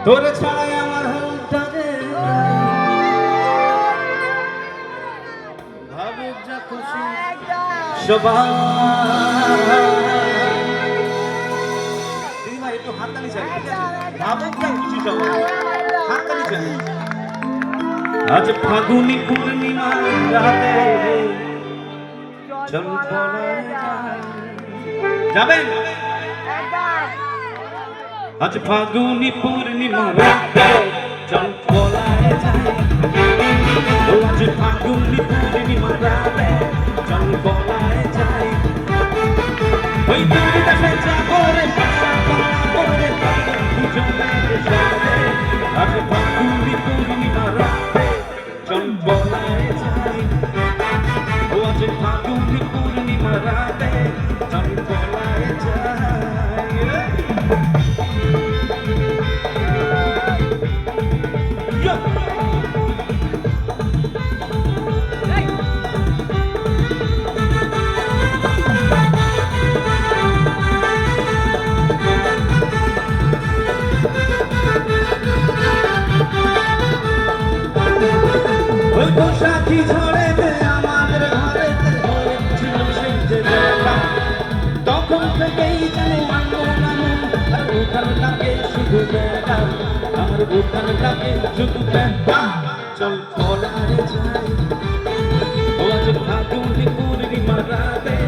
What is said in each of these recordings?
তোরে ছাড়াই আমার হালটা রে ভাবে যা খুশি সবাই। দিদি ভাই একটু হাততালি চাই, ভাবে যা খুশি সবাই, হাততালি চাই। আজ ফাগুনি পূর্ণিমা রাতে চল পলায় যাবেন। আজ ফাগুনি পূর্ণিমা রাতে চল পলায় যাই। আজ ফাগুনি পূর্ণিমা রাতে চল পলায় যাই। ওই দূর দেশে যাবো রে ভাষা করে দুজনের সাথে। আজ ফাগুনি পূর্ণিমা রাতে চল পলায় যাই। আজ ফাগুনি পূর্ণিমা রাতে চল পলায় যাই। ওই বৈশাখী ঝড়েতে আমাদের ঘরেতে ছিল সেই যে দেখা, তখন থেকেই জানি আর উঠানটাকে শুধু দেখা, আমার উঠানটাকে শুধু দেখা। চল পলায় যাই। ও আজ ফাগুনি পূর্ণিমা রাতে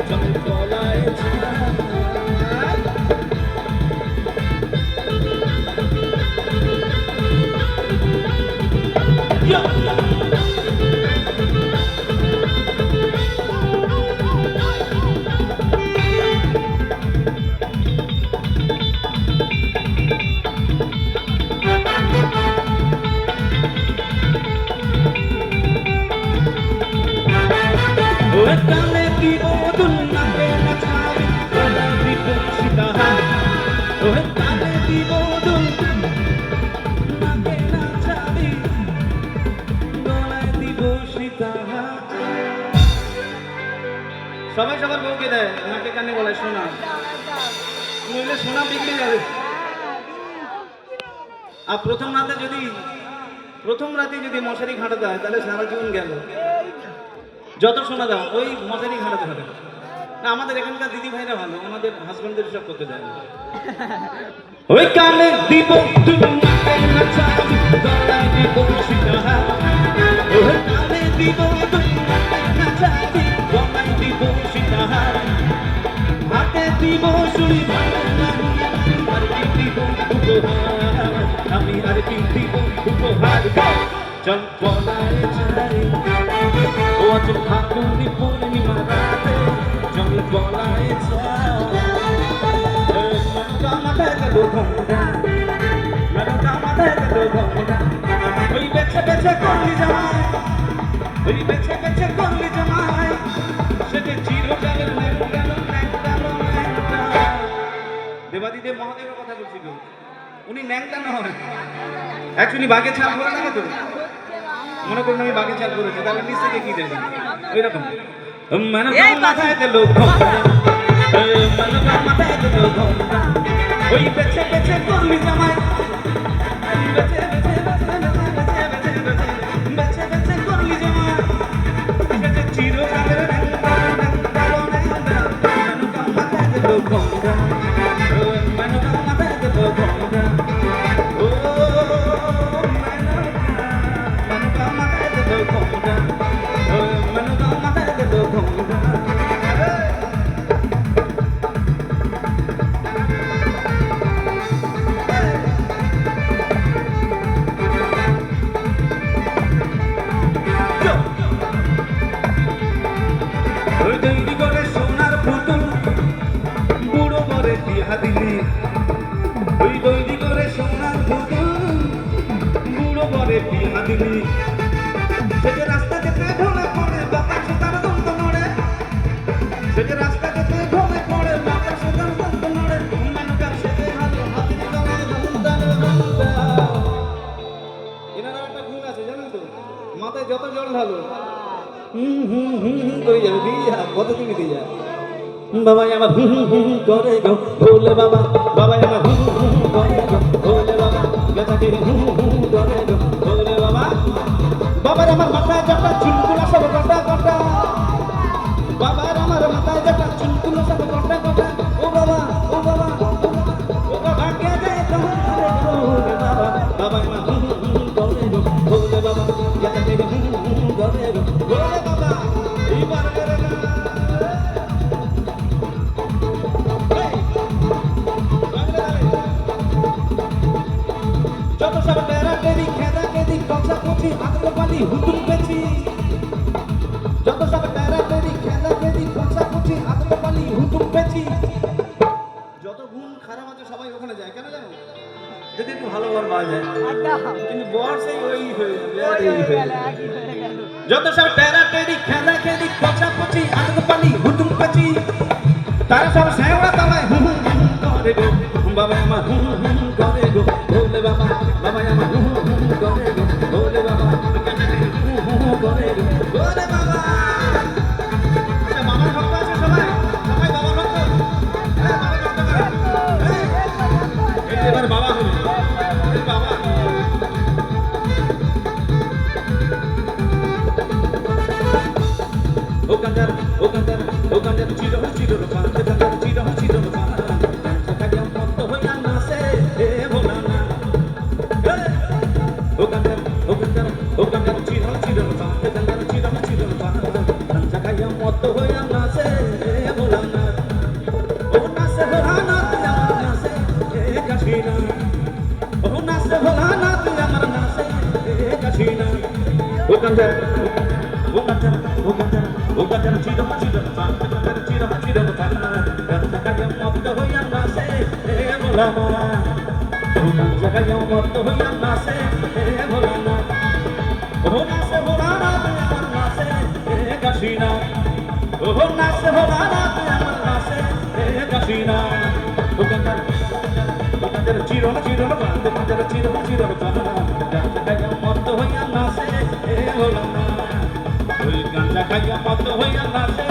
চল পলায় যাই। কানে দিব দুল নাকে নাচাবি গলায় দিব সীতাহার। কানে দিব দুল নাকে নাচাবি গলায় দিব সীতাহার। সবাই সবার বউকে দেয় নাকে কানে গলায় সোনা, নইলে সোনা বিক্রি যাবে। আর প্রথম রাতে যদি মশারি ঘাঁটাতে হয় তাহলে সারা জীবন গেল। যত শোনা দাও ওই মশারি ঘাঁটাতে হবে না। আমাদের এখানকার দিদি ভাইরা ভালো, আমাদের হাজবেন্ডদের সব করতে দেয় না। ওই কানে দিব দুল নাকে নাচাবি গলায় দিব সীতাহার। ওই কানে দিব দুল নাকে নাচাবি গলায় দিব সীতাহার। হাতে দিব চুড়ি আর কি দিব উপহার, আমি আর কি দিব উপহার। চল পলায় যাই। ও আজ ফাগুনি পূর্ণিমা রাতে চল পলায় যাই। মেনকা মাথায় গেল ঘোমটা, মেনকা মাথায় গেল ঘোমটা। ওই বেছে বেছে করলি জামাই, ওই বেছে বেছে করলি জামাই। সেটা চিরকালের ন্যাংটা। দেবাদিদেব মহাদেবের কথা বলছিল, উনি ন্যাংটা নয়, অ্যাকচুয়ালি বাঘে ছাল করে থাকে তো। মনে করুন আমি বাঘে চাল করেছি, তাহলে নিচ থেকে কি দেবেন ওই রকম। মাথায় গেল মাথায় গেল ওই বেছে বেছে করলি জামাই। বেছে বেছে বেছে বেছে করলি জামাই। চিরকালের মাথায় গেল ঘোমটা, মাথায় গেল ঘোমটা। তৈরি করে সোনার পুতুল বুড়ো করে বিয়া দিলি। ওই তৈরি করে সোনার পুতুল বুড়ো করে বিয়া দিলি। সেটা রাস্তা যেতে ঢলে পড়ে বাতাসে তার দন্ত নড়ে। সেটা রাস্তা যেতে ঢলে পড়ে বাতাসে তার দন্ত নড়ে। মেনকা সেজে ভালো হাতির গলায় ঘুমটার ঘুমটা। এনারা একটা গুণ আছে জানেন তো, মাথায় যত জল ঢালো করে যাবে, দিয়ে যা কত তুমি দিয়ে যা। বাবা আমার করে গো ভোলে বাবা, বাবা আমার করে গো ভোলে বাবা। ব্যথাকে করে গো ওরে বাবা বাবার আমার মাথায় যটা চুলগুলো সব কটা কটা বাবার আমার মাথায় যটা চুলগুলো সব কটা কটা ও বাবা ও বাবা ও বাবা কে যায় তখন ধরে গো ওরে বাবা বাবা আমার করে গো ওরে বাবা ব্যথাকে করে গো ওরে বাবা এইবার করে না যত সব টেরা টেরি খেদা খেদি কচা কচি হাতলে পালি হুতুম পেছি যত সব টেরা টেরি খেদা খেদি কচা কচি হাতলে পালি হুতুম পেছি যত গুণ খারাপ আছে সবাই ওখানে যায় কেন জানো যদি একটু ভালো বর পাওয়া যায় কিন্তু বর সেই ওই হয়ে যত সব টেরা টেরি খেদা খেদি কচা কচি হাতলে পালি হুতুম পেছি তারা সব সেওড়া তলায় করে গো বাবা আমার করে গো ভোলে বাবা বাবা আমার করে গো ভোলে বাবা করে গো ভোলে বাবা বাবার ভক্ত আছে সবাই সবাই বাবার ভক্ত হ্যাঁ বাবার ভক্ত করে এই এবার বাবা হলো এই বাবা ও কান্দার ও কান্দার ও কান্দার চির চির রূপা কান্দার চির চির রূপা কান্দার মত হইয়া নাচে হে ভোলানা ও কান্দার ও কান্দার ও কান্দার চির চির রূপা কান্দার চির চির রূপা কান্দার মত হইয়া নাচে হে ভোলানা ও নাচে ভোলানা তুই আমার নাচে হে কাশিনা ও নাচে ভোলানা তুই আমার নাচে হে কাশিনা ও কান্দার ও কান্দার ও কান্দার ও কান্দার চির চির রূপা কান্দার চির চির রূপা কান্দার মত হইয়া নাচে হে ভোলানা জায়গায় মত হইয়া নাচে হে ভোলানা ও নাচে ভোলানা তুই আমার নাচে হে কাশিনা ও নাচে ভোলানা তুই আমার নাচে হে কাশিনা ও কান্দার চির চির কান্দার চির চির জায়গায় মত হইয়া নাচে হে ভোলানা ওই গাঞ্জা খাইয়া মত হইয়া নাচে